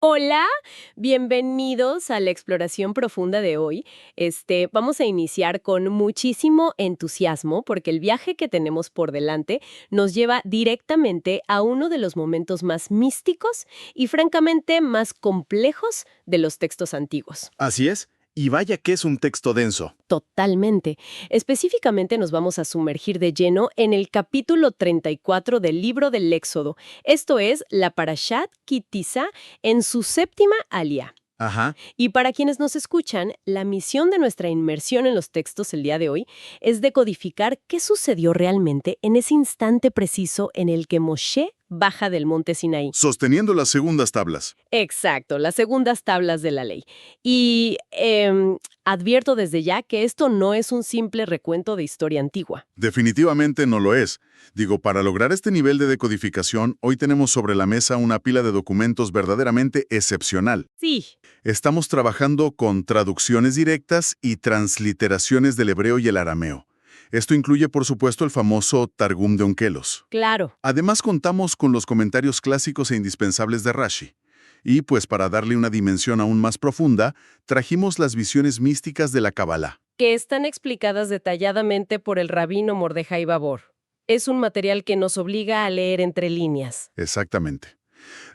Hola, bienvenidos a la exploración profunda de hoy. Vamos a iniciar con muchísimo entusiasmo porque el viaje que tenemos por delante nos lleva directamente a uno de los momentos más místicos y francamente más complejos de los textos antiguos. Así es, y vaya que es un texto denso. Totalmente. Específicamente nos vamos a sumergir de lleno en el capítulo 34 del libro del Éxodo. Esto es la Parashat Ki Tisa en su séptima alía. Ajá, Y para quienes nos escuchan, la misión de nuestra inmersión en los textos el día de hoy es decodificar qué sucedió realmente en ese instante preciso en el que Moshe baja del monte Sinaí. sosteniendo las segundas tablas. Exacto, las segundas tablas de la ley. Y advierto desde ya que esto no es un simple recuento de historia antigua. Definitivamente no lo es. Digo, para lograr este nivel de decodificación, hoy tenemos sobre la mesa una pila de documentos verdaderamente excepcional. Sí, Estamos trabajando con traducciones directas y transliteraciones del hebreo y el arameo. Esto incluye, por supuesto, el famoso Targum de Onkelos. claro. Además, contamos con los comentarios clásicos e indispensables de Rashi. Y, pues, para darle una dimensión aún más profunda, trajimos las visiones místicas de la Kabbalah. Que están explicadas detalladamente por el rabino Mordejai Babor. Es un material que nos obliga a leer entre líneas. Exactamente.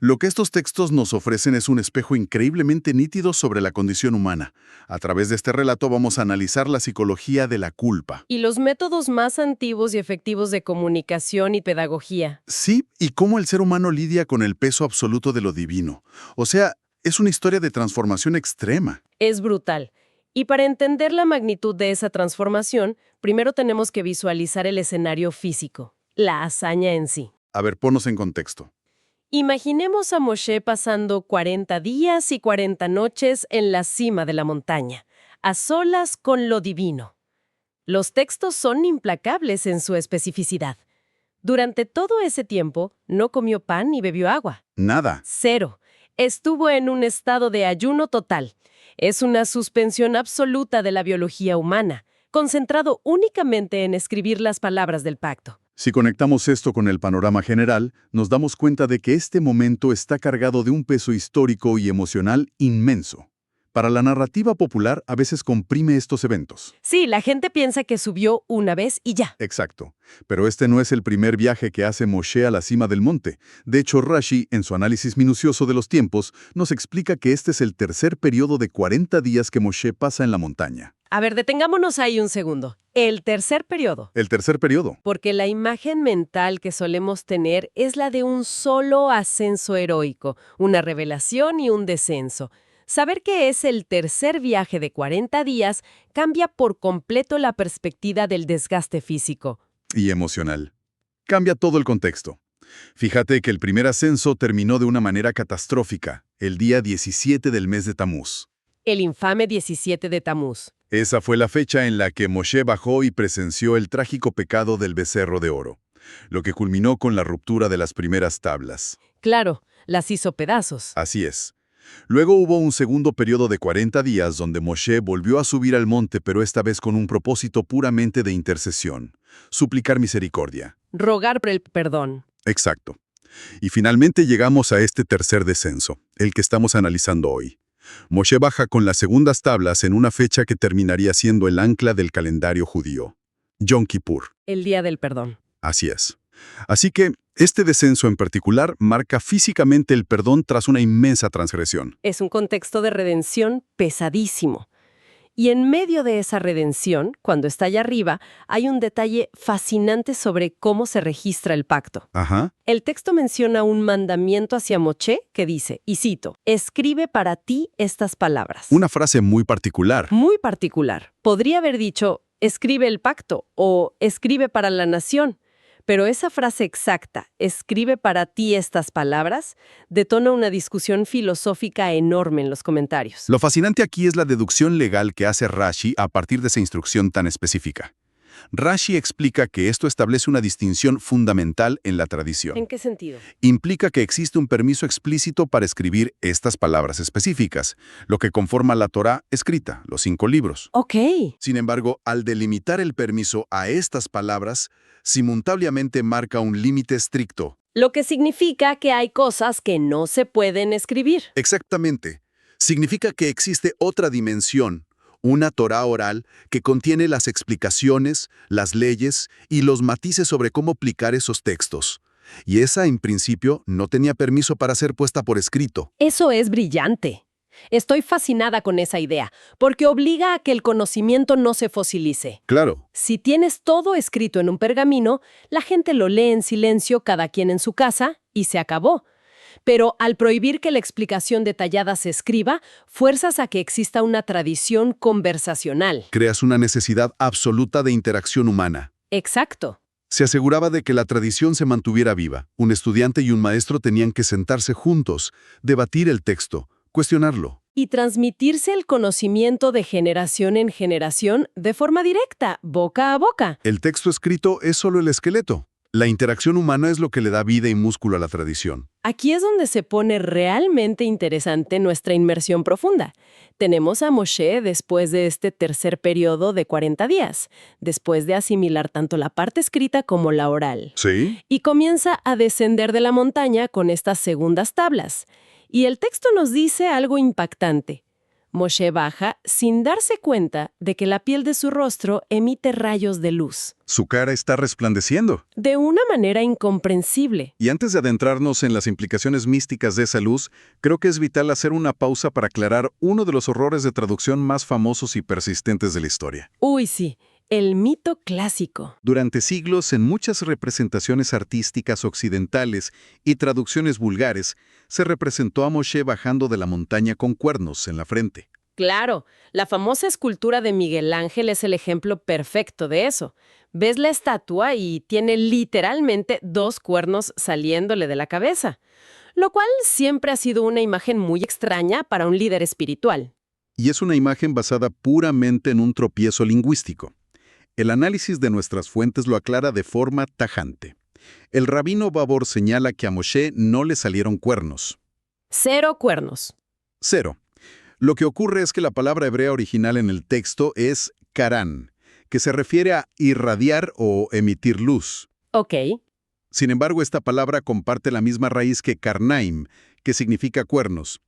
Lo que estos textos nos ofrecen es un espejo increíblemente nítido sobre la condición humana. A través de este relato vamos a analizar la psicología de la culpa. Y los métodos más antiguos y efectivos de comunicación y pedagogía. Sí, y cómo el ser humano lidia con el peso absoluto de lo divino. O sea, es una historia de transformación extrema. Es brutal. Y para entender la magnitud de esa transformación, primero tenemos que visualizar el escenario físico, la hazaña en sí. A ver, ponnos en contexto. Imaginemos a Moshe pasando 40 días y 40 noches en la cima de la montaña, a solas con lo divino. Los textos son implacables en su especificidad. Durante todo ese tiempo, no comió pan ni bebió agua. Nada. Cero. Estuvo en un estado de ayuno total. Es una suspensión absoluta de la biología humana, concentrado únicamente en escribir las palabras del pacto. Si conectamos esto con el panorama general, nos damos cuenta de que este momento está cargado de un peso histórico y emocional inmenso. Para la narrativa popular, a veces comprime estos eventos. Sí, la gente piensa que subió una vez y ya. Exacto. Pero este no es el primer viaje que hace Moshe a la cima del monte. De hecho, Rashi, en su análisis minucioso de los tiempos, nos explica que este es el tercer periodo de 40 días que Moshe pasa en la montaña. A ver, detengámonos ahí un segundo. El tercer periodo. El tercer periodo. Porque la imagen mental que solemos tener es la de un solo ascenso heroico, una revelación y un descenso. Saber que es el tercer viaje de 40 días cambia por completo la perspectiva del desgaste físico. Y emocional. Cambia todo el contexto. Fíjate que el primer ascenso terminó de una manera catastrófica, el día 17 del mes de Tamuz. El infame 17 de Tamuz. Esa fue la fecha en la que Moshe bajó y presenció el trágico pecado del becerro de oro, lo que culminó con la ruptura de las primeras tablas. Claro, las hizo pedazos. Así es. Luego hubo un segundo periodo de 40 días donde Moshe volvió a subir al monte, pero esta vez con un propósito puramente de intercesión, suplicar misericordia. Rogar por el perdón. Exacto. Y finalmente llegamos a este tercer descenso, el que estamos analizando hoy. Moshe baja con las segundas tablas en una fecha que terminaría siendo el ancla del calendario judío, Yom Kippur. El día del perdón. Así es. Así que este descenso en particular marca físicamente el perdón tras una inmensa transgresión. Es un contexto de redención pesadísimo. Y en medio de esa redención, cuando está allá arriba, hay un detalle fascinante sobre cómo se registra el pacto. Ajá. El texto menciona un mandamiento hacia Moshe que dice, y cito, escribe para ti estas palabras. Una frase muy particular. Muy particular. Podría haber dicho, escribe el pacto o escribe para la nación. Pero esa frase exacta, escribe para ti estas palabras, detona una discusión filosófica enorme en los comentarios. Lo fascinante aquí es la deducción legal que hace Rashi a partir de esa instrucción tan específica. Rashi explica que esto establece una distinción fundamental en la tradición. ¿En qué sentido? Implica que existe un permiso explícito para escribir estas palabras específicas, lo que conforma la Torá escrita, los 5 libros. Ok. Sin embargo, al delimitar el permiso a estas palabras, simultáneamente marca un límite estricto, Lo que significa que hay cosas que no se pueden escribir. Exactamente. Significa que existe otra dimensión, una Torá oral que contiene las explicaciones, las leyes y los matices sobre cómo aplicar esos textos. Y esa, en principio, no tenía permiso para ser puesta por escrito. Eso es brillante. Estoy fascinada con esa idea, porque obliga a que el conocimiento no se fosilice. Claro. Si tienes todo escrito en un pergamino, la gente lo lee en silencio, cada quien en su casa, y se acabó. Pero al prohibir que la explicación detallada se escriba, fuerzas a que exista una tradición conversacional. Creas una necesidad absoluta de interacción humana. Exacto. Se aseguraba de que la tradición se mantuviera viva. Un estudiante y un maestro tenían que sentarse juntos, debatir el texto, cuestionarlo. Y transmitirse el conocimiento de generación en generación de forma directa, boca a boca. El texto escrito es solo el esqueleto. La interacción humana es lo que le da vida y músculo a la tradición. Aquí es donde se pone realmente interesante nuestra inmersión profunda. Tenemos a Moshe después de este tercer periodo de 40 días, después de asimilar tanto la parte escrita como la oral. ¿Sí? Y comienza a descender de la montaña con estas segundas tablas. Y el texto nos dice algo impactante. Moshe baja sin darse cuenta de que la piel de su rostro emite rayos de luz. Su cara está resplandeciendo. De una manera incomprensible. Y antes de adentrarnos en las implicaciones místicas de esa luz, creo que es vital hacer una pausa para aclarar uno de los horrores de traducción más famosos y persistentes de la historia. Uy, sí. El mito clásico. Durante siglos, en muchas representaciones artísticas occidentales y traducciones vulgares, se representó a Moshe bajando de la montaña con cuernos en la frente. Claro, la famosa escultura de Miguel Ángel es el ejemplo perfecto de eso. Ves la estatua y tiene literalmente 2 cuernos saliéndole de la cabeza, lo cual siempre ha sido una imagen muy extraña para un líder espiritual. Y es una imagen basada puramente en un tropiezo lingüístico. El análisis de nuestras fuentes lo aclara de forma tajante. El rabino Babor señala que a Moshe no le salieron cuernos. 0 cuernos. 0. Lo que ocurre es que la palabra hebrea original en el texto es karán, que se refiere a irradiar o emitir luz. Ok. Sin embargo, esta palabra comparte la misma raíz que karnaim, que significa cuernos.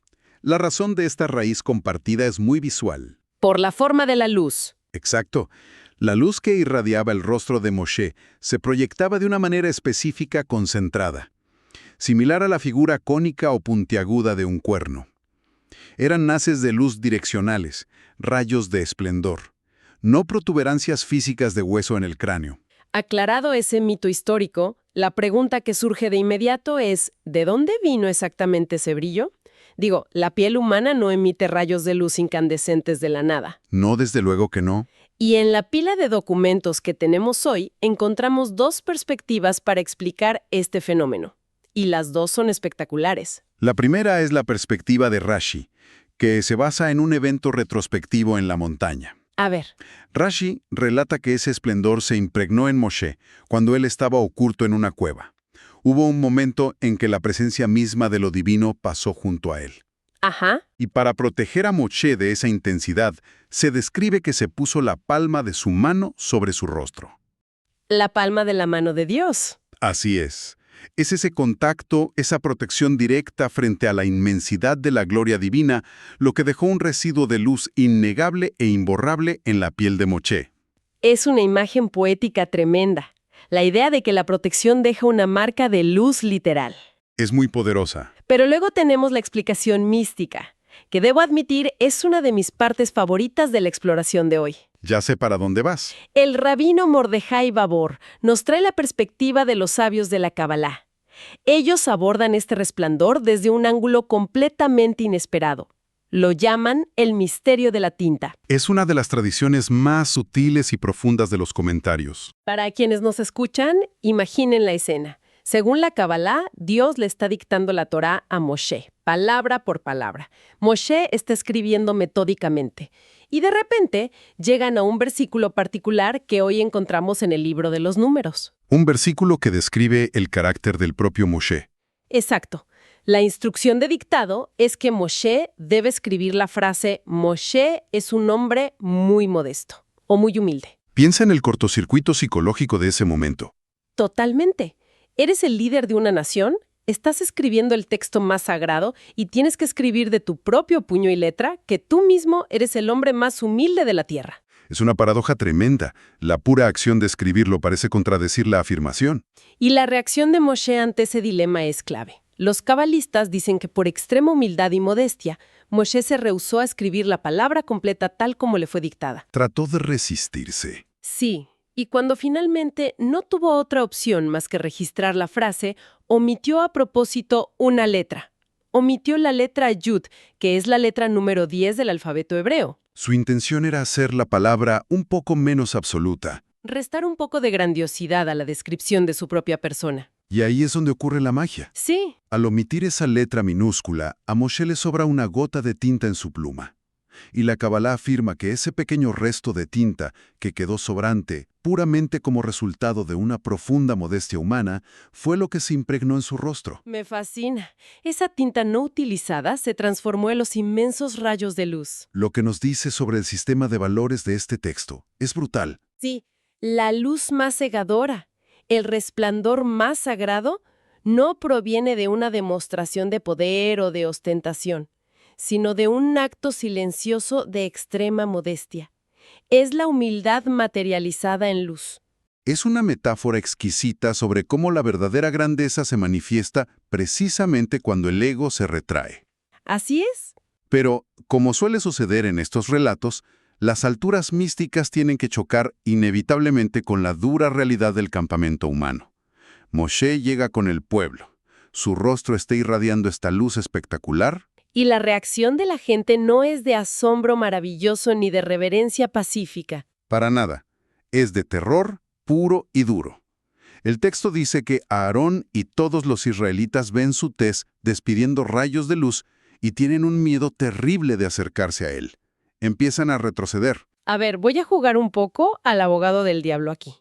La razón de esta raíz compartida es muy visual. Por la forma de la luz. Exacto. La luz que irradiaba el rostro de Moshe se proyectaba de una manera específica concentrada, similar a la figura cónica o puntiaguda de un cuerno. Eran haces de luz direccionales, rayos de esplendor, no protuberancias físicas de hueso en el cráneo. Aclarado ese mito histórico, la pregunta que surge de inmediato es, ¿de dónde vino exactamente ese brillo? Digo, la piel humana no emite rayos de luz incandescentes de la nada. No, desde luego que no. Y en la pila de documentos que tenemos hoy, encontramos 2 perspectivas para explicar este fenómeno. Y las 2 son espectaculares. La primera es la perspectiva de Rashi, que se basa en un evento retrospectivo en la montaña. A ver. Rashi relata que ese esplendor se impregnó en Moshe cuando él estaba oculto en una cueva. Hubo un momento en que la presencia misma de lo divino pasó junto a él. Ajá. Y para proteger a Moshe de esa intensidad, se describe que se puso la palma de su mano sobre su rostro. La palma de la mano de Dios. Así es. Es ese contacto, esa protección directa frente a la inmensidad de la gloria divina, lo que dejó un residuo de luz innegable e imborrable en la piel de Moshe. Es una imagen poética tremenda. La idea de que la protección deja una marca de luz literal. Es muy poderosa. Pero luego tenemos la explicación mística, que debo admitir es una de mis partes favoritas de la exploración de hoy. Ya sé para dónde vas. El rabino Mordejai Babor nos trae la perspectiva de los sabios de la Kabbalah. Ellos abordan este resplandor desde un ángulo completamente inesperado. Lo llaman el misterio de la tinta. Es una de las tradiciones más sutiles y profundas de los comentarios. Para quienes nos escuchan, imaginen la escena. Según la Kabbalah, Dios le está dictando la Torá a Moshe, palabra por palabra. Moshe está escribiendo metódicamente. Y de repente llegan a un versículo particular que hoy encontramos en el libro de los Números. Un versículo que describe el carácter del propio Moshe. Exacto. La instrucción de dictado es que Moshe debe escribir la frase Moshe es un hombre muy modesto o muy humilde. Piensa en el cortocircuito psicológico de ese momento. Totalmente. ¿Eres el líder de una nación? Estás escribiendo el texto más sagrado y tienes que escribir de tu propio puño y letra que tú mismo eres el hombre más humilde de la tierra. Es una paradoja tremenda. La pura acción de escribirlo parece contradecir la afirmación. Y la reacción de Moshe ante ese dilema es clave. Los cabalistas dicen que por extrema humildad y modestia, Moshe se rehusó a escribir la palabra completa tal como le fue dictada. Trató de resistirse. Sí, y cuando finalmente no tuvo otra opción más que registrar la frase, omitió a propósito una letra. Omitió la letra Yud, que es la letra número 10 del alfabeto hebreo. Su intención era hacer la palabra un poco menos absoluta. Restar un poco de grandiosidad a la descripción de su propia persona. Y ahí es donde ocurre la magia. Sí, Al omitir esa letra minúscula, a Moshe le sobra una gota de tinta en su pluma. Y la Kabbalah afirma que ese pequeño resto de tinta que quedó sobrante, puramente como resultado de una profunda modestia humana, fue lo que se impregnó en su rostro. me fascina. Esa tinta no utilizada se transformó en los inmensos rayos de luz. Lo que nos dice sobre el sistema de valores de este texto es brutal. Sí, la luz más cegadora, el resplandor más sagrado, no proviene de una demostración de poder o de ostentación, sino de un acto silencioso de extrema modestia. Es la humildad materializada en luz. Es una metáfora exquisita sobre cómo la verdadera grandeza se manifiesta precisamente cuando el ego se retrae. ¿Así es? Pero, como suele suceder en estos relatos, las alturas místicas tienen que chocar inevitablemente con la dura realidad del campamento humano. Moshe llega con el pueblo. Su rostro está irradiando esta luz espectacular. Y la reacción de la gente no es de asombro maravilloso ni de reverencia pacífica. Para nada. Es de terror puro y duro. El texto dice que Aarón y todos los israelitas ven su tez despidiendo rayos de luz y tienen un miedo terrible de acercarse a él. Empiezan a retroceder. A ver, voy a jugar un poco al abogado del diablo aquí.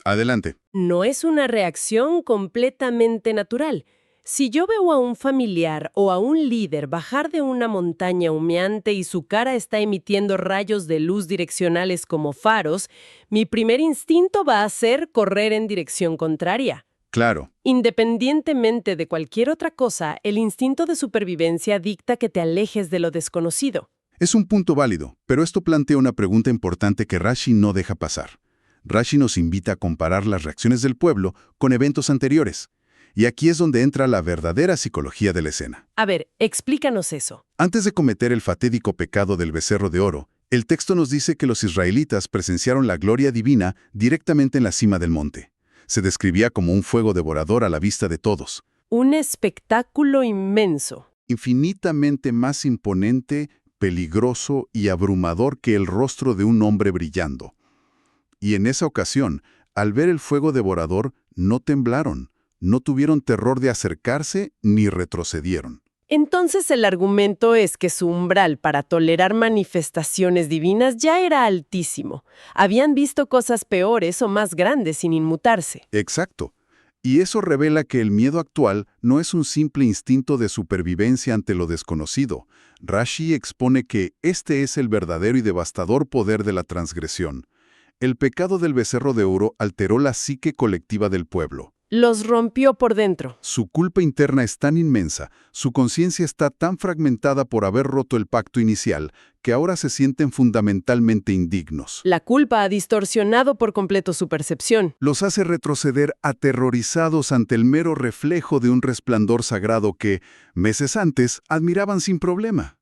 Adelante. No es una reacción completamente natural. Si yo veo a un familiar o a un líder bajar de una montaña humeante y su cara está emitiendo rayos de luz direccionales como faros, mi primer instinto va a ser correr en dirección contraria. Claro. Independientemente de cualquier otra cosa, el instinto de supervivencia dicta que te alejes de lo desconocido. Es un punto válido, pero esto plantea una pregunta importante que Rashi no deja pasar. Rashi nos invita a comparar las reacciones del pueblo con eventos anteriores. Y aquí es donde entra la verdadera psicología de la escena. A ver, explícanos eso. Antes de cometer el fatídico pecado del becerro de oro, el texto nos dice que los israelitas presenciaron la gloria divina directamente en la cima del monte. Se describía como un fuego devorador a la vista de todos. Un espectáculo inmenso. Infinitamente más imponente, peligroso y abrumador que el rostro de un hombre brillando. Y en esa ocasión, al ver el fuego devorador, no temblaron. No tuvieron terror de acercarse ni retrocedieron. Entonces el argumento es que su umbral para tolerar manifestaciones divinas ya era altísimo. Habían visto cosas peores o más grandes sin inmutarse. Exacto. Y eso revela que el miedo actual no es un simple instinto de supervivencia ante lo desconocido. Rashi expone que este es el verdadero y devastador poder de la transgresión. El pecado del becerro de oro alteró la psique colectiva del pueblo. Los rompió por dentro. Su culpa interna es tan inmensa, su conciencia está tan fragmentada por haber roto el pacto inicial, que ahora se sienten fundamentalmente indignos. La culpa ha distorsionado por completo su percepción. Los hace retroceder aterrorizados ante el mero reflejo de un resplandor sagrado que, meses antes, admiraban sin problema.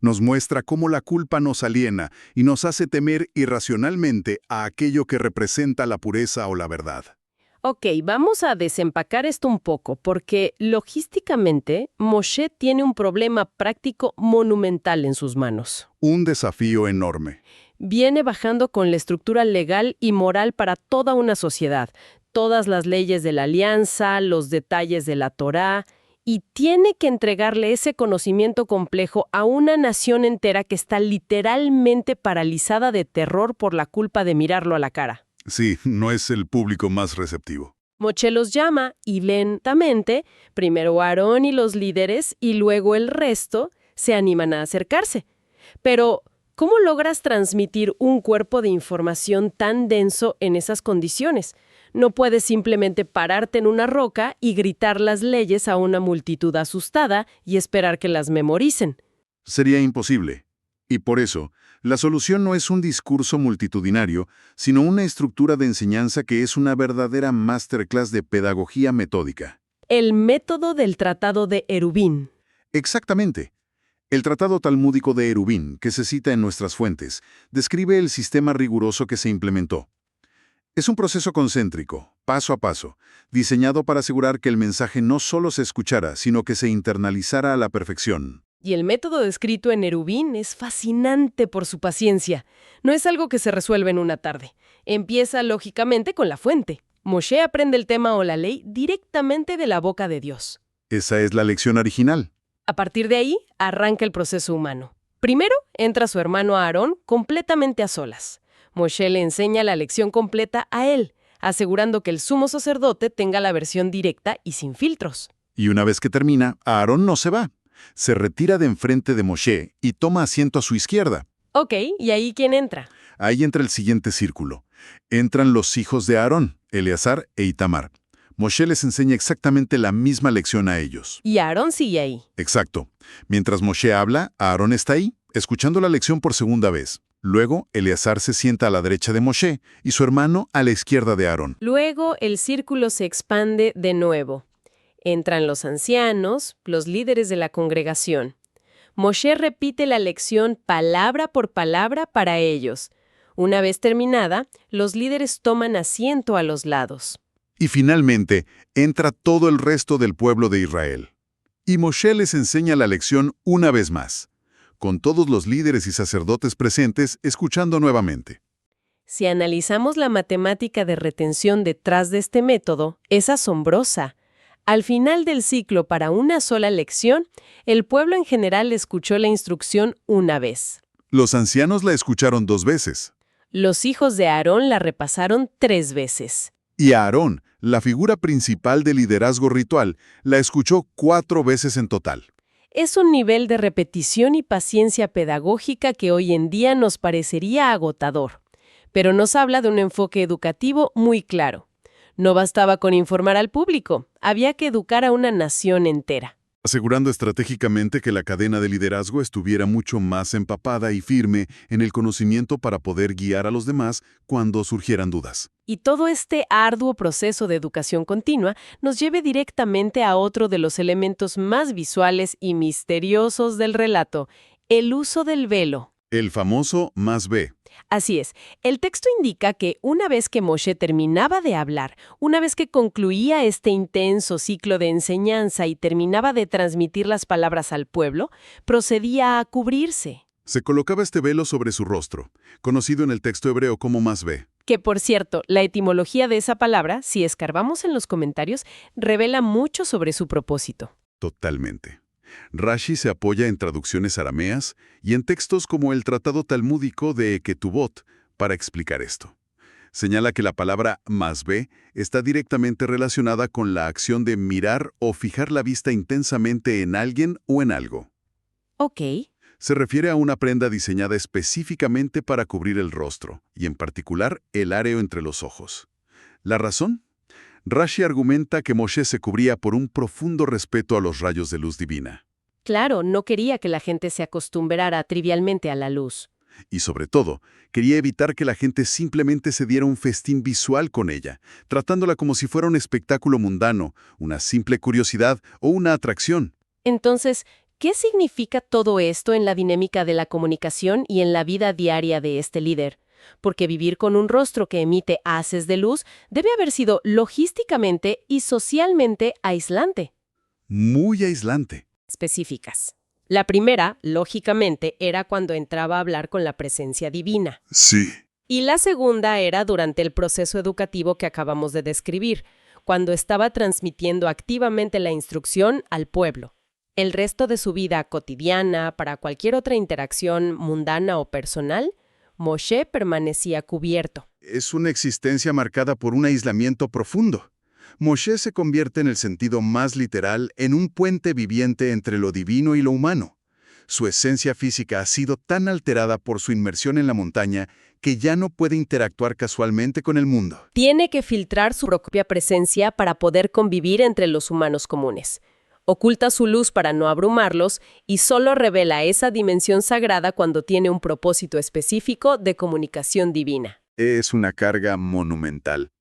Nos muestra cómo la culpa nos aliena y nos hace temer irracionalmente a aquello que representa la pureza o la verdad. Ok, vamos a desempacar esto un poco, porque logísticamente Moshe tiene un problema práctico monumental en sus manos. Un desafío enorme. Viene bajando con la estructura legal y moral para toda una sociedad, todas las leyes de la alianza, los detalles de la Torá, y tiene que entregarle ese conocimiento complejo a una nación entera que está literalmente paralizada de terror por la culpa de mirarlo a la cara. Sí, no es el público más receptivo. Moshe los llama y lentamente, primero Aarón y los líderes y luego el resto, se animan a acercarse. Pero, ¿cómo logras transmitir un cuerpo de información tan denso en esas condiciones? No puedes simplemente pararte en una roca y gritar las leyes a una multitud asustada y esperar que las memoricen. Sería imposible. Y por eso, la solución no es un discurso multitudinario, sino una estructura de enseñanza que es una verdadera masterclass de pedagogía metódica. El método del Tratado de Erubín. Exactamente. El Tratado Talmúdico de Erubín, que se cita en nuestras fuentes, describe el sistema riguroso que se implementó. Es un proceso concéntrico, paso a paso, diseñado para asegurar que el mensaje no solo se escuchara, sino que se internalizara a la perfección. Y el método descrito en Erubín es fascinante por su paciencia. No es algo que se resuelve en una tarde. Empieza lógicamente con la fuente. Moshe aprende el tema o la ley directamente de la boca de Dios. Esa es la lección original. A partir de ahí, arranca el proceso humano. Primero, entra su hermano Aarón completamente a solas. Moshe le enseña la lección completa a él, asegurando que el sumo sacerdote tenga la versión directa y sin filtros. Y una vez que termina, Aarón no se va. Se retira de enfrente de Moshe y toma asiento a su izquierda. Ok, ¿y ahí quién entra? Ahí entra el siguiente círculo. Entran los hijos de Aarón, Eleazar e Itamar. Moshe les enseña exactamente la misma lección a ellos. Y Aarón sigue ahí. Exacto. Mientras Moshe habla, Aarón está ahí, escuchando la lección por segunda vez. Luego, Eleazar se sienta a la derecha de Moshe y su hermano a la izquierda de Aarón. Luego, el círculo se expande de nuevo. Entran los ancianos, los líderes de la congregación. Moshe repite la lección palabra por palabra para ellos. Una vez terminada, los líderes toman asiento a los lados. Y finalmente, entra todo el resto del pueblo de Israel. Y Moshe les enseña la lección una vez más, con todos los líderes y sacerdotes presentes escuchando nuevamente. Si analizamos la matemática de retención detrás de este método, es asombrosa. Al final del ciclo para una sola lección, el pueblo en general escuchó la instrucción una vez. Los ancianos la escucharon 2 veces. Los hijos de Aarón la repasaron 3 veces. Y Aarón, la figura principal del liderazgo ritual, la escuchó 4 veces en total. Es un nivel de repetición y paciencia pedagógica que hoy en día nos parecería agotador, pero nos habla de un enfoque educativo muy claro. No bastaba con informar al público, había que educar a una nación entera. Asegurando estratégicamente que la cadena de liderazgo estuviera mucho más empapada y firme en el conocimiento para poder guiar a los demás cuando surgieran dudas. Y todo este arduo proceso de educación continua nos lleve directamente a otro de los elementos más visuales y misteriosos del relato, el uso del velo. El famoso más B. Así es, el texto indica que una vez que Moshe terminaba de hablar, una vez que concluía este intenso ciclo de enseñanza y terminaba de transmitir las palabras al pueblo, procedía a cubrirse. Se colocaba este velo sobre su rostro, conocido en el texto hebreo como más B. Que, por cierto, la etimología de esa palabra, si escarbamos en los comentarios, revela mucho sobre su propósito. Totalmente. Rashi se apoya en traducciones arameas y en textos como el Tratado Talmúdico de Ketubot para explicar esto. Señala que la palabra masbe está directamente relacionada con la acción de mirar o fijar la vista intensamente en alguien o en algo. Ok. Se refiere a una prenda diseñada específicamente para cubrir el rostro, y en particular el áreo entre los ojos. ¿La razón? Rashi argumenta que Moshe se cubría por un profundo respeto a los rayos de luz divina. Claro, no quería que la gente se acostumbrara trivialmente a la luz. Y sobre todo, quería evitar que la gente simplemente se diera un festín visual con ella, tratándola como si fuera un espectáculo mundano, una simple curiosidad o una atracción. Entonces, ¿qué significa todo esto en la dinámica de la comunicación y en la vida diaria de este líder? Porque vivir con un rostro que emite haces de luz debe haber sido logísticamente y socialmente aislante. Muy aislante. Específicas. La primera, lógicamente, era cuando entraba a hablar con la presencia divina. Sí. Y la segunda era durante el proceso educativo que acabamos de describir, cuando estaba transmitiendo activamente la instrucción al pueblo. El resto de su vida cotidiana, para cualquier otra interacción mundana o personal, Moshe permanecía cubierto. Es una existencia marcada por un aislamiento profundo. Moshe se convierte en el sentido más literal en un puente viviente entre lo divino y lo humano. Su esencia física ha sido tan alterada por su inmersión en la montaña que ya no puede interactuar casualmente con el mundo. Tiene que filtrar su propia presencia para poder convivir entre los humanos comunes. Oculta su luz para no abrumarlos y solo revela esa dimensión sagrada cuando tiene un propósito específico de comunicación divina. Es una carga monumental,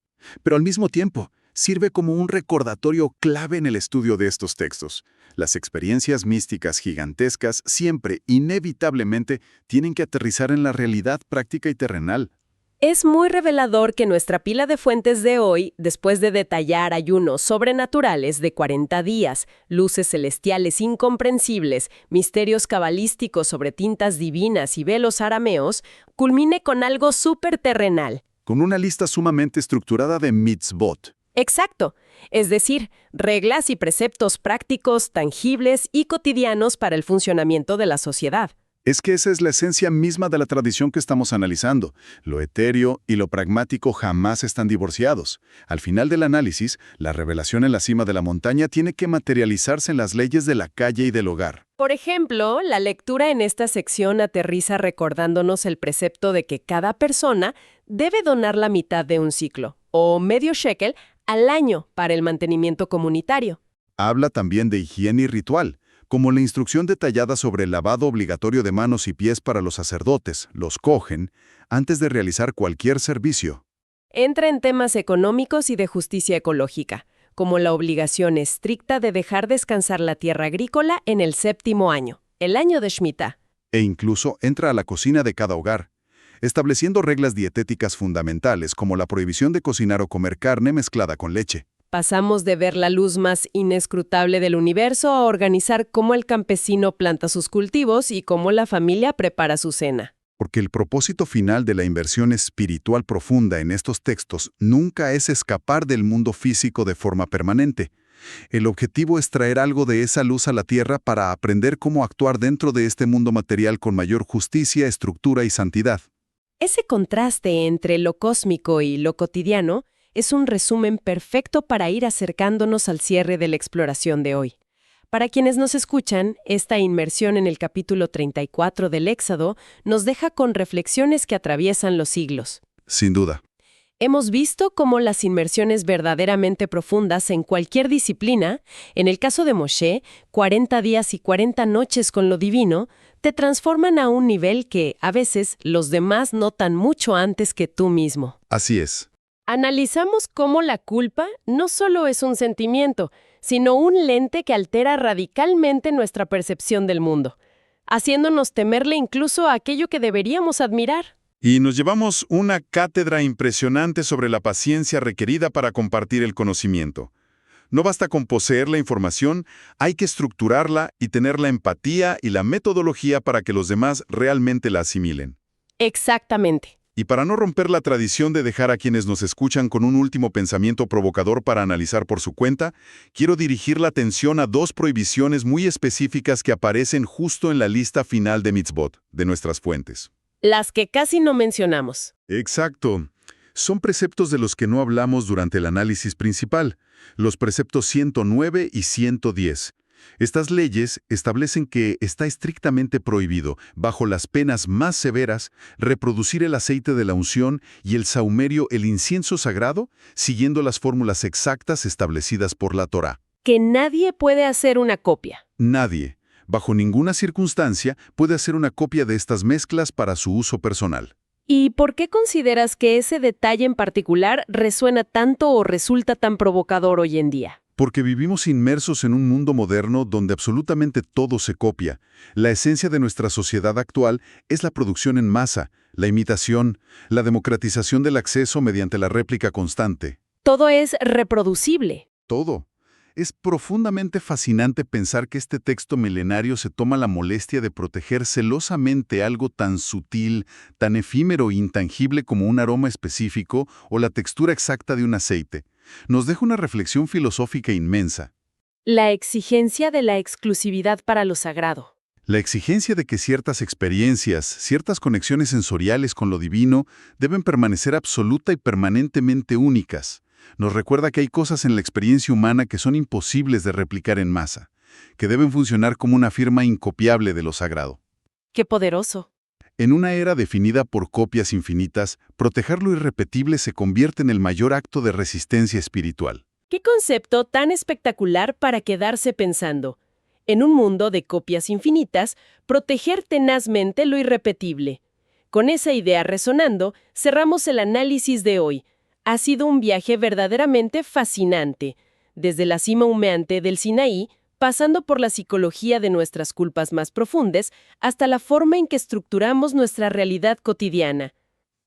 pero al mismo tiempo sirve como un recordatorio clave en el estudio de estos textos. Las experiencias místicas gigantescas siempre, inevitablemente, tienen que aterrizar en la realidad práctica y terrenal. Es muy revelador que nuestra pila de fuentes de hoy, después de detallar ayunos sobrenaturales de 40 días, luces celestiales incomprensibles, misterios cabalísticos sobre tintas divinas y velos arameos, culmine con algo súper terrenal. Con una lista sumamente estructurada de mitzvot. Exacto, es decir, reglas y preceptos prácticos, tangibles y cotidianos para el funcionamiento de la sociedad. Es que esa es la esencia misma de la tradición que estamos analizando. Lo etéreo y lo pragmático jamás están divorciados. Al final del análisis, la revelación en la cima de la montaña tiene que materializarse en las leyes de la calle y del hogar. Por ejemplo, la lectura en esta sección aterriza recordándonos el precepto de que cada persona debe donar la mitad de un ciclo, o medio shekel, al año para el mantenimiento comunitario. Habla también de higiene y ritual, como la instrucción detallada sobre el lavado obligatorio de manos y pies para los sacerdotes, los cohen, antes de realizar cualquier servicio. Entra en temas económicos y de justicia ecológica, como la obligación estricta de dejar descansar la tierra agrícola en el 7º año, el año de Shemitah. E incluso entra a la cocina de cada hogar, estableciendo reglas dietéticas fundamentales como la prohibición de cocinar o comer carne mezclada con leche. Pasamos de ver la luz más inescrutable del universo a organizar cómo el campesino planta sus cultivos y cómo la familia prepara su cena. Porque el propósito final de la inversión espiritual profunda en estos textos nunca es escapar del mundo físico de forma permanente. El objetivo es traer algo de esa luz a la tierra para aprender cómo actuar dentro de este mundo material con mayor justicia, estructura y santidad. Ese contraste entre lo cósmico y lo cotidiano es un resumen perfecto para ir acercándonos al cierre de la exploración de hoy. Para quienes nos escuchan, esta inmersión en el capítulo 34 del Éxodo nos deja con reflexiones que atraviesan los siglos. Sin duda. Hemos visto cómo las inmersiones verdaderamente profundas en cualquier disciplina, en el caso de Moshe, 40 días y 40 noches con lo divino, te transforman a un nivel que, a veces, los demás notan mucho antes que tú mismo. Así es. Analizamos cómo la culpa no solo es un sentimiento, sino un lente que altera radicalmente nuestra percepción del mundo, haciéndonos temerle incluso a aquello que deberíamos admirar. Y nos llevamos una cátedra impresionante sobre la paciencia requerida para compartir el conocimiento. No basta con poseer la información, hay que estructurarla y tener la empatía y la metodología para que los demás realmente la asimilen. Exactamente. Y para no romper la tradición de dejar a quienes nos escuchan con un último pensamiento provocador para analizar por su cuenta, quiero dirigir la atención a dos prohibiciones muy específicas que aparecen justo en la lista final de mitzvot, de nuestras fuentes. Las que casi no mencionamos. Exacto. Son preceptos de los que no hablamos durante el análisis principal, los preceptos 109 y 110. Estas leyes establecen que está estrictamente prohibido, bajo las penas más severas, reproducir el aceite de la unción y el sahumerio, el incienso sagrado, siguiendo las fórmulas exactas establecidas por la Torá. Que nadie puede hacer una copia. Nadie, bajo ninguna circunstancia, puede hacer una copia de estas mezclas para su uso personal. ¿Y por qué consideras que ese detalle en particular resuena tanto o resulta tan provocador hoy en día? Porque vivimos inmersos en un mundo moderno donde absolutamente todo se copia. La esencia de nuestra sociedad actual es la producción en masa, la imitación, la democratización del acceso mediante la réplica constante. Todo es reproducible. Todo. Es profundamente fascinante pensar que este texto milenario se toma la molestia de proteger celosamente algo tan sutil, tan efímero e intangible como un aroma específico o la textura exacta de un aceite. Nos deja una reflexión filosófica inmensa. La exigencia de la exclusividad para lo sagrado. La exigencia de que ciertas experiencias, ciertas conexiones sensoriales con lo divino deben permanecer absoluta y permanentemente únicas. Nos recuerda que hay cosas en la experiencia humana que son imposibles de replicar en masa. que deben funcionar como una firma incopiable de lo sagrado. ¡Qué poderoso! En una era definida por copias infinitas, proteger lo irrepetible se convierte en el mayor acto de resistencia espiritual. ¡Qué concepto tan espectacular para quedarse pensando! En un mundo de copias infinitas, proteger tenazmente lo irrepetible. Con esa idea resonando, cerramos el análisis de hoy. Ha sido un viaje verdaderamente fascinante, desde la cima humeante del Sinaí, pasando por la psicología de nuestras culpas más profundas, hasta la forma en que estructuramos nuestra realidad cotidiana.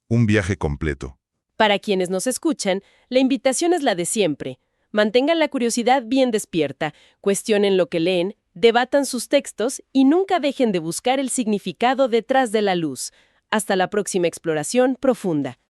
Un viaje completo. Para quienes nos escuchan, la invitación es la de siempre. Mantengan la curiosidad bien despierta, cuestionen lo que leen, debatan sus textos y nunca dejen de buscar el significado detrás de la luz. Hasta la próxima exploración profunda.